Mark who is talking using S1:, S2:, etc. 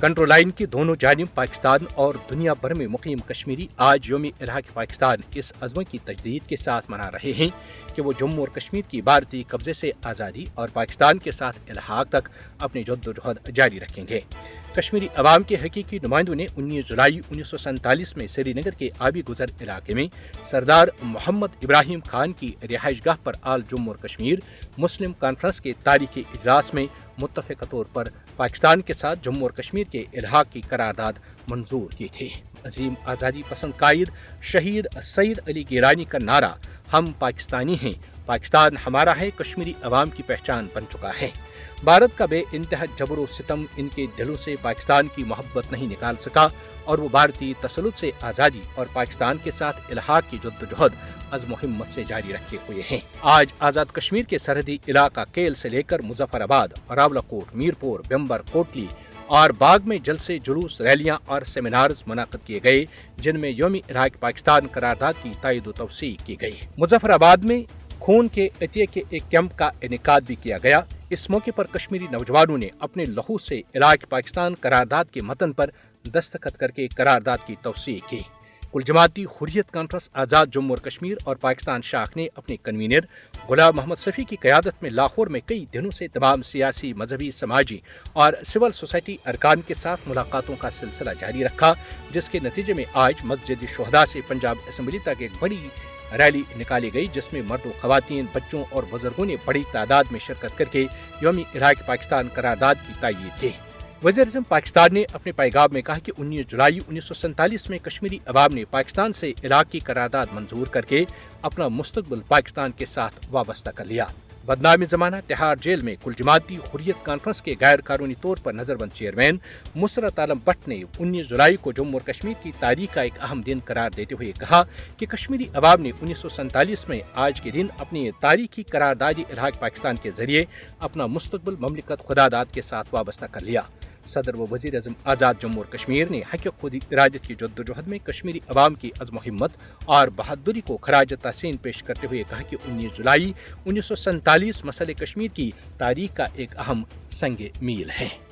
S1: Control line کی دونوں جانب پاکستان اور دنیا بھر میں مقیم کشمیری آج یوم الحاق پاکستان اس عزم کی تجدید کے ساتھ منا رہے ہیں کہ وہ جموں اور کشمیر کی بھارتی قبضے سے آزادی اور پاکستان کے ساتھ الحاق تک اپنی جدوجہد جاری رکھیں گے۔ کشمیری عوام کے حقیقی نمائندوں نے 19 جولائی 1947 میں سری نگر کے آبی گزر علاقے میں سردار محمد ابراہیم خان کی رہائش گاہ پر آل جموں اور کشمیر مسلم کانفرنس کے تاریخی اجلاس میں متفقہ طور پر پاکستان کے ساتھ جموں اور کشمیر کے الحاق کی قرارداد منظور کی تھی۔ عظیم آزادی پسند قائد شہید سید علی گیلانی کا نعرہ ہم پاکستانی ہیں، پاکستان ہمارا ہے، کشمیری عوام کی پہچان بن چکا ہے۔ بھارت کا بے انتہا جبر و ستم ان کے دلوں سے پاکستان کی محبت نہیں نکال سکا اور وہ بھارتی تسلط سے آزادی اور پاکستان کے ساتھ الحاق کی جدوجہد عزم و ہمت سے جاری رکھے ہوئے ہیں۔ آج آزاد کشمیر کے سرحدی علاقہ کیل سے لے کر مظفر آباد، راولاکوٹ، میرپور، بمبر، کوٹلی اور باغ میں جلسے، جلوس، ریلیاں اور سیمینارز منعقد کیے گئے جن میں یوم الحاق پاکستان قرارداد کی تائید و توثیق کی گئی۔ مظفر آباد میں خون کے عطیے کے ایک کیمپ کا انعقاد بھی کیا گیا۔ اس موقع پر کشمیری نوجوانوں نے اپنے لہو سے الحاق پاکستان قرارداد کے متن پر دستخط کر کے قرارداد کی توثیق کی۔ کل جماعتی حریت کانفرنس آزاد جموں اور کشمیر اور پاکستان شاخ نے اپنے کنوینر غلام محمد صفی کی قیادت میں لاہور میں کئی دنوں سے تمام سیاسی، مذہبی، سماجی اور سول سوسائٹی ارکان کے ساتھ ملاقاتوں کا سلسلہ جاری رکھا، جس کے نتیجے میں آج مسجد شہداء سے پنجاب اسمبلی تک ایک بڑی ریلی نکالی گئی، جس میں مرد و خواتین، بچوں اور بزرگوں نے بڑی تعداد میں شرکت کر کے یوم الحاق پاکستان قرارداد کی تائید کی۔ وزیر اعظم پاکستان نے اپنے پیغام میں کہا کہ 19 جولائی 1947 میں کشمیری عوام نے پاکستان سے الحاق کی قرارداد منظور کر کے اپنا مستقبل پاکستان کے ساتھ وابستہ کر لیا۔ بدنام زمانہ تہاڑ جیل میں کل جماعتی حریت کانفرنس کے غیر قانونی طور پر نظر بند چیئرمین مسرت عالم بٹ نے 19 جولائی کو جموں اور کشمیر کی تاریخ کا ایک اہم دن قرار دیتے ہوئے کہا کہ کشمیری عوام نے 1947 میں آج کے دن اپنی تاریخی قراردادی الحاق پاکستان کے ذریعے اپنا مستقبل مملکت خداداد کے ساتھ وابستہ کر لیا۔ صدر و وزیر اعظم آزاد جموں اور کشمیر نے حق خود ارادت کی جدوجہد میں کشمیری عوام کی عزم و ہمت اور بہادری کو خراج تحسین پیش کرتے ہوئے کہا کہ 19 جولائی 1947 مسئلہ کشمیر کی تاریخ کا ایک اہم سنگ میل ہے۔